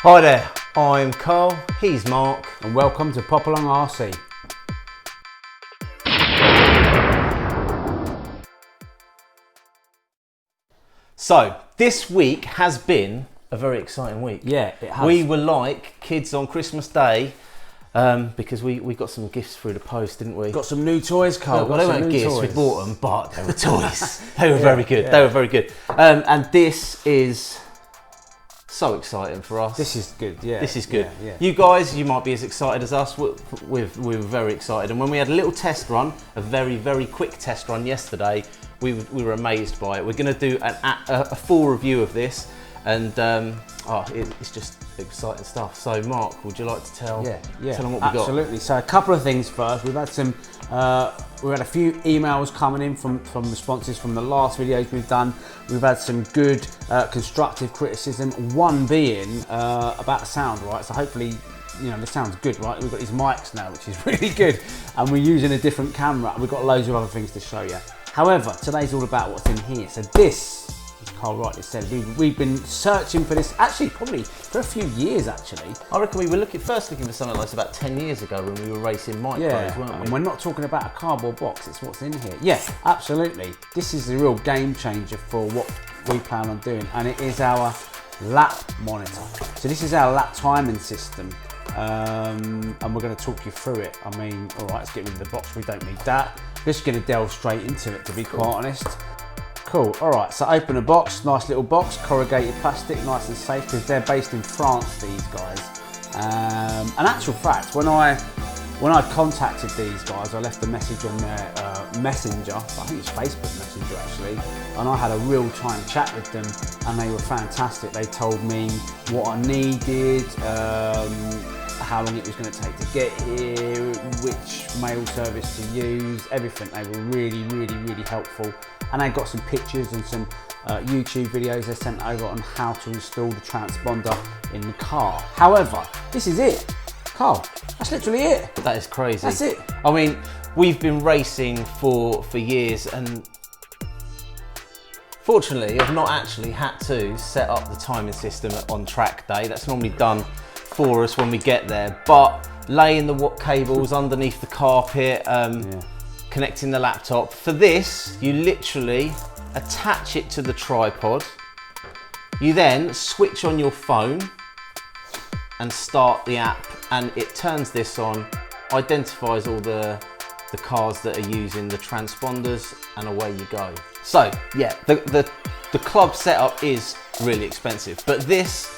Hi there, I'm Carl, he's Mark. And welcome to POPALONG RC. So, this week has been a very exciting week. Yeah, it has. We were like kids on Christmas Day because we got some gifts through the post, didn't we? Got some new toys, Carl. Well, they weren't gifts, we bought them, but they were toys. They were very good, they were very good. And this is so exciting for us. This is good, yeah. This is good. Yeah. You guys, you might be as excited as us. We were very excited. And when we had a little test run, a very, very quick test run yesterday, we were amazed by it. We're going to do a full review of this, and it's just exciting stuff. So, Mark, would you like to tell them what we got? Absolutely. So, a couple of things first. We've had some. We've had a few emails coming in from responses from the last videos we've done. We've had some good constructive criticism. One being about the sound, right? So hopefully, you know, the sound's good, right? We've got these mics now, which is really good, and we're using a different camera. We've got loads of other things to show you. However, today's all about what's in here. So this, as Carl rightly said, we've been searching for this, actually probably for a few years actually. I reckon we were first looking for something like this about 10 years ago when we were racing micros, weren't we? And we're not talking about a cardboard box, it's what's in here. Yeah, absolutely. This is the real game changer for what we plan on doing, and it is our lap monitor. So this is our lap timing system. And we're going to talk you through it. I mean, all right, let's get rid of the box, we don't need that. Just going to delve straight into it, to be quite honest. Cool, all right, so open the box, nice little box, corrugated plastic, nice and safe, because they're based in France, these guys. And actual fact, when I contacted these guys, I left a message on their messenger, I think it's Facebook Messenger actually, and I had a real-time chat with them, and they were fantastic. They told me what I needed, how long it was going to take to get here, which mail service to use, everything. They were really, really, really helpful. And they got some pictures and some YouTube videos they sent over on how to install the transponder in the car. However, this is it. Carl, that's literally it. That is crazy. That's it. I mean, we've been racing for years, and fortunately, I've not actually had to set up the timing system on track day. That's normally done for us when we get there. But laying the cables underneath the carpet, connecting the laptop. For this, you literally attach it to the tripod. You then switch on your phone and start the app, and it turns this on, identifies all the cars that are using the transponders, and away you go. So yeah, the club setup is really expensive, but this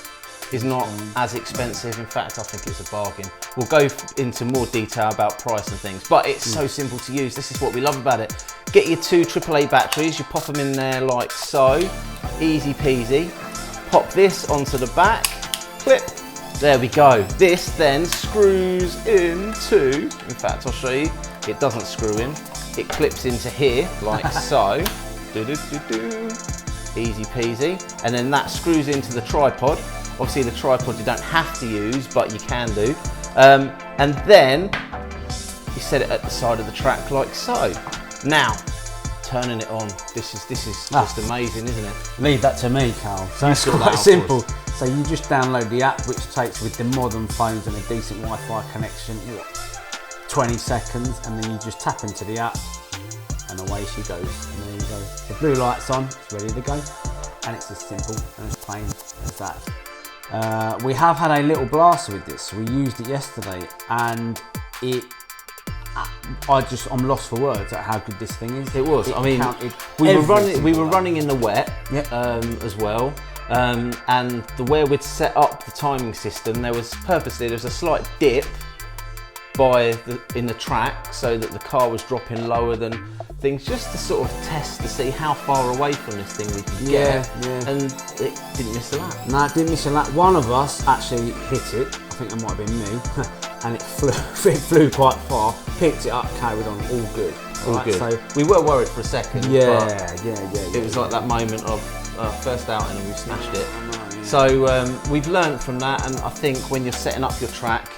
is not as expensive. In fact, I think it's a bargain. We'll go into more detail about price and things, but it's so simple to use. This is what we love about it. Get your two AAA batteries, you pop them in there like so, easy peasy. Pop this onto the back, clip, there we go. This then screws into, in fact I'll show you, it doesn't screw in, it clips into here like so. Easy peasy. And then that screws into the tripod. Obviously the tripod you don't have to use, but you can do. And then you set it at the side of the track like so. Now, turning it on, this is just amazing, isn't it? Leave that to me, Carl. So it's quite simple. So you just download the app, which takes, with the modern phones and a decent Wi-Fi connection, 20 seconds, and then you just tap into the app, and away she goes. And there you go. The blue light's on, it's ready to go, and it's as simple and as plain as that. We have had a little blaster with this. We used it yesterday, and I'm lost for words at how good this thing is. It was. I mean, we were running in the wet as well, and where we'd set up the timing system, there was a slight dip in the track, so that the car was dropping lower than things, just to sort of test to see how far away from this thing we could get. And it didn't miss a lap. No, it didn't miss a lap. One of us actually hit it. I think it might have been me. And it flew quite far, picked it up, carried on, all good. All good. So we were worried for a second. Yeah. It was like that moment of first outing and we smashed it. So we've learned from that, and I think when you're setting up your track,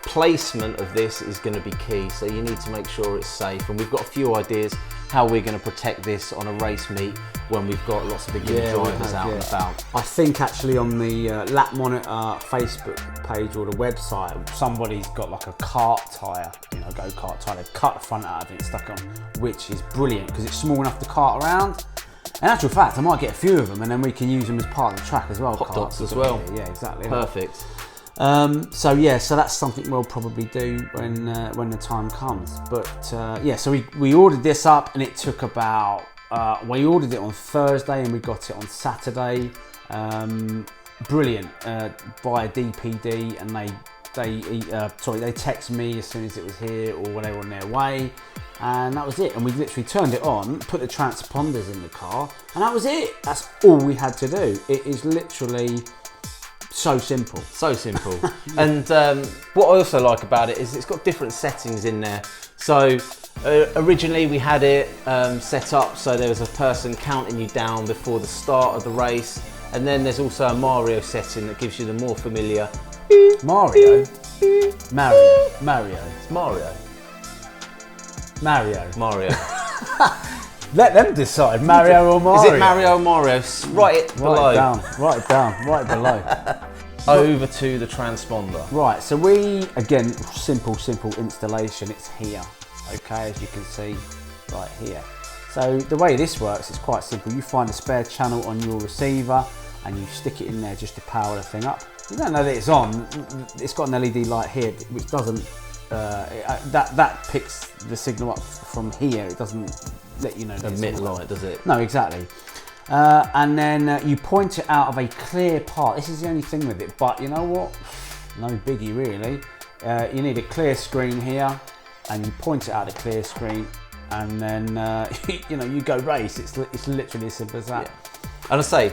placement of this is going to be key. So you need to make sure it's safe, and we've got a few ideas how we're going to protect this on a race meet when we've got lots of beginner drivers out and about. I think actually on the Lap Monitor Facebook page or the website, somebody's got like a kart tyre, you know, go-kart tyre. They've cut the front out of it and stuck it on, which is brilliant because it's small enough to cart around. In actual fact, I might get a few of them and then we can use them as part of the track as well. Hot dots as well. Yeah, exactly. Perfect. So that's something we'll probably do when the time comes. But so we ordered this up and it took about, we ordered it on Thursday and we got it on Saturday. Brilliant, via DPD, and they text me as soon as it was here or when they were on their way. And that was it, and we literally turned it on, put the transponders in the car, and that was it. That's all we had to do. It is literally so simple. So simple. And what I also like about it is it's got different settings in there. So originally we had it set up so there was a person counting you down before the start of the race, and then there's also a Mario setting that gives you the more familiar Mario. It's Mario. Let them decide, Mario or Mario. Is it Mario or Mario? Write it below. Write it down, right below. Over to the transponder. Right, so we, again, simple installation, it's here, okay, as you can see, right here. So the way this works is quite simple. You find a spare channel on your receiver and you stick it in there just to power the thing up. You don't know that it's on, it's got an LED light here, which doesn't, that picks the signal up from here, it doesn't let you know. Emit light, does it? No, exactly. And then you point it out of a clear part. This is the only thing with it, but you know what? No biggie really. You need a clear screen here, and you point it out the clear screen, and then you go race. It's literally as simple as that. Yeah. And I say,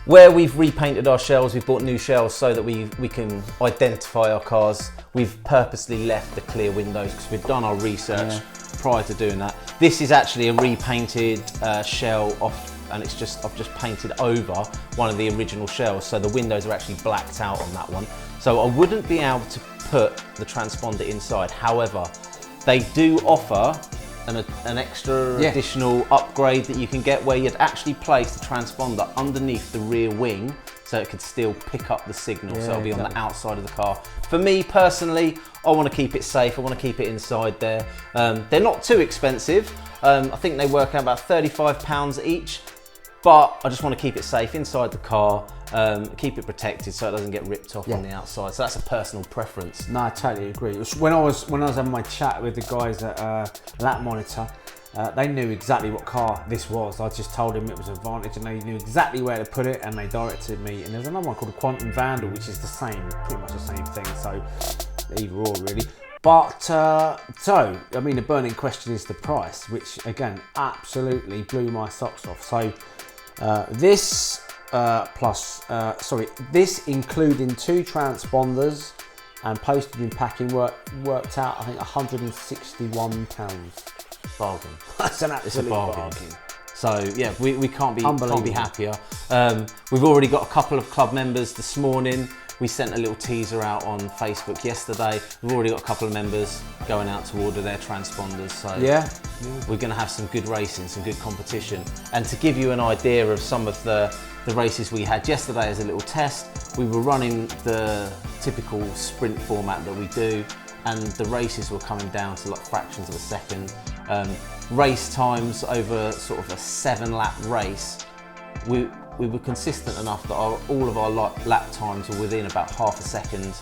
where we've repainted our shells, we've bought new shells so that we can identify our cars. We've purposely left the clear windows because we've done our research prior to doing that. This is actually a repainted shell off, and I've just painted over one of the original shells, so the windows are actually blacked out on that one. So I wouldn't be able to put the transponder inside. However, they do offer an extra additional upgrade that you can get where you'd actually place the transponder underneath the rear wing so it could still pick up the signal, so it'll be on the outside of the car. For me personally, I want to keep it safe, I want to keep it inside there. They're not too expensive, I think they work out about £35 each, but I just want to keep it safe inside the car, keep it protected so it doesn't get ripped off on the outside. So that's a personal preference. No, I totally agree. When I was having my chat with the guys at Lap Monitor, they knew exactly what car this was. I just told them it was Advantage and they knew exactly where to put it, and they directed me. And there's another one called a Quantum Vandal, which is the same, pretty much the same thing. So either or really. But so I mean, the burning question is the price, which again absolutely blew my socks off. So this including 2 transponders and postage and packing worked out, I think, £161. Bargain. That's an absolute bargain. So yeah, we can't be happier. We've already got a couple of club members this morning. We sent a little teaser out on Facebook yesterday. We've already got a couple of members going out to order their transponders. So we're going to have some good racing, some good competition. And to give you an idea of some of the races we had yesterday as a little test, we were running the typical sprint format that we do, and the races were coming down to like fractions of a second. Race times over sort of a 7-lap race, we were consistent enough that all of our lap times were within about half a second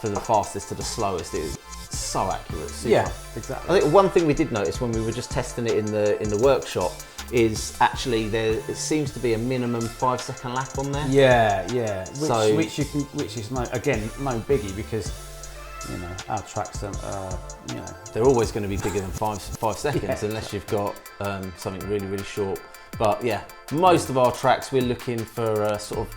for the fastest to the slowest. It was so accurate. Super. Yeah, exactly. I think one thing we did notice when we were just testing it in the workshop is actually it seems to be a minimum 5-second lap on there. Yeah. Which is no biggie, because our tracks don't, they're always going to be bigger than 5 seconds unless you've got something really, really short. But yeah, most of our tracks we're looking for sort of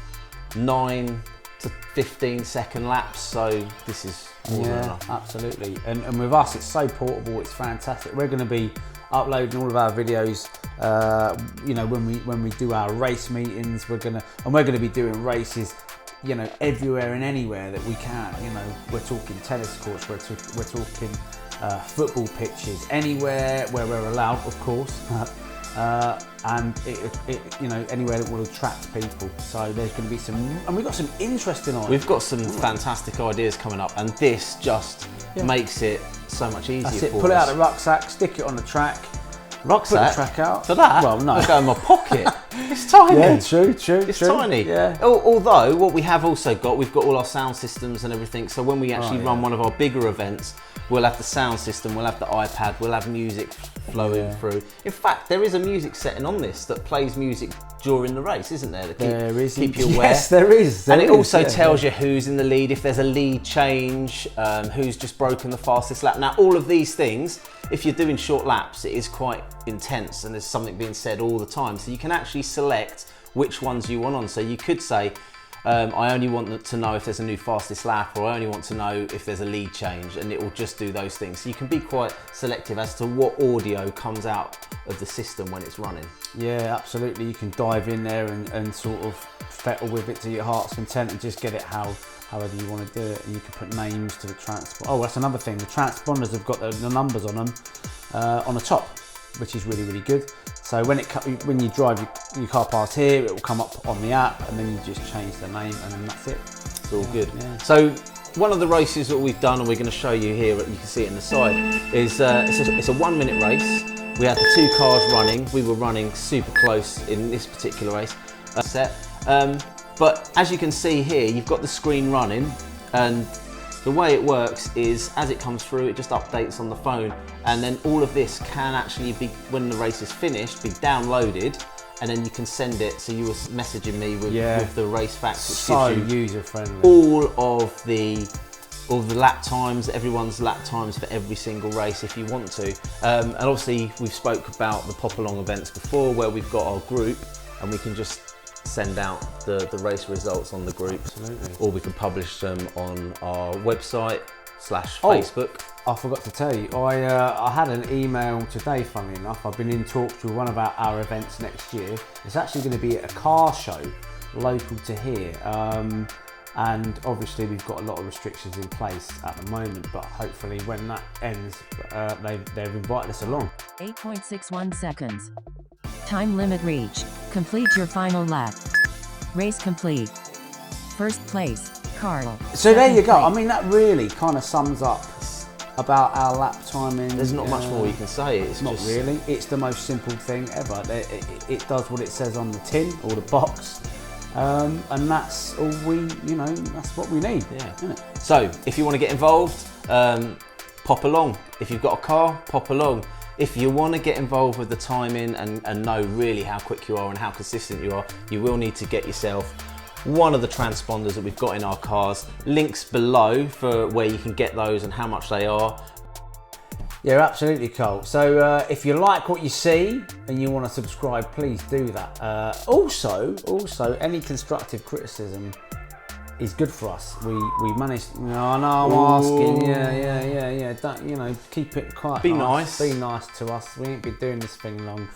9 to 15-second laps, so this is more than enough. Absolutely. And with us, it's so portable, it's fantastic. We're going to be uploading all of our videos, when we do our race meetings. We're going to be doing races, everywhere and anywhere that we can. We're talking tennis courts, we're talking football pitches, anywhere where we're allowed, of course. And you know, anywhere that will attract people. So there's going to be some, and we've got some interesting ideas. We've got some fantastic ideas coming up, and this just makes it so much easier. That's it. For Pull it us. out of the rucksack, stick it on the track. Rucksack? Put the track out. For that? Well, no. I'll go in my pocket. It's tiny. Yeah, true. It's tiny. Yeah. Although what we have also got, we've got all our sound systems and everything. So when we actually run one of our bigger events, we'll have the sound system, we'll have the iPad, we'll have music flowing through. In fact, there is a music setting on this that plays music during the race, isn't there? That keep you aware. Yes, there is. And it also tells you who's in the lead, if there's a lead change, who's just broken the fastest lap. Now, all of these things, if you're doing short laps, it is quite intense and there's something being said all the time. So you can actually select which ones you want on. So you could say, I only want to know if there's a new fastest lap, or I only want to know if there's a lead change, and it will just do those things. So you can be quite selective as to what audio comes out of the system when it's running. Yeah, absolutely. You can dive in there and sort of fettle with it to your heart's content and just get it however you want to do it. And you can put names to the transponder. Oh, that's another thing. The transponders have got the numbers on them on the top, which is really, really good. So when you drive your car past here, it will come up on the app, and then you just change the name, and then that's it. It's all good. Yeah. So one of the races that we've done, and we're going to show you here, you can see it in the side, is it's a 1 minute race. We had the two cars running. We were running super close in this particular race set. But as you can see here, you've got the screen running, and the way it works is as it comes through, it just updates on the phone, and then all of this can actually be, when the race is finished, be downloaded, and then you can send it. So you were messaging me with the race facts, which so gives you user friendly. All of the lap times, everyone's lap times for every single race if you want to. And obviously we've spoke about the Pop-Along events before, where we've got our group and we can just send out the race results on the group. Absolutely. Or we can publish them on our website /Facebook. I forgot to tell you, I had an email today, funnily enough. I've been in talks with one of our events next year. It's actually going to be at a car show local to here. And obviously we've got a lot of restrictions in place at the moment, but hopefully when that ends, they've invited us along. 8.61 seconds. Time limit reached. Complete your final lap. Race complete. First place, Carl. So there you go. I mean, that really kind of sums up about our lap timing. There's not much more you can say. It's not just really. It's the most simple thing ever. It does what it says on the tin or the box. And that's all that's what we need. Yeah. Isn't it? So if you want to get involved, pop along. If you've got a car, pop along. If you want to get involved with the timing and know really how quick you are and how consistent you are, you will need to get yourself one of the transponders that we've got in our cars. Links below for where you can get those and how much they are. Yeah, absolutely, Cole. So if you like what you see and you want to subscribe, please do that. Also, any constructive criticism is good for us. We managed. I know I'm asking. Yeah. Don't keep it quiet. Be nice. Be nice to us. We ain't been doing this thing long.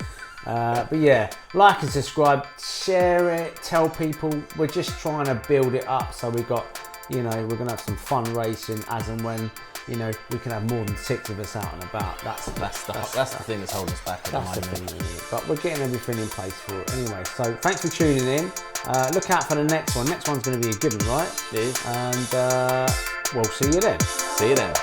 But yeah, like and subscribe, share it, tell people. We're just trying to build it up. So we're gonna have some fun racing as and when. We can have more than 6 of us out and about. That's the thing that's holding us back at the moment. But we're getting everything in place for it anyway. So thanks for tuning in. Look out for the next one. Next one's going to be a good one, right? It is. And we'll see you then. See you then.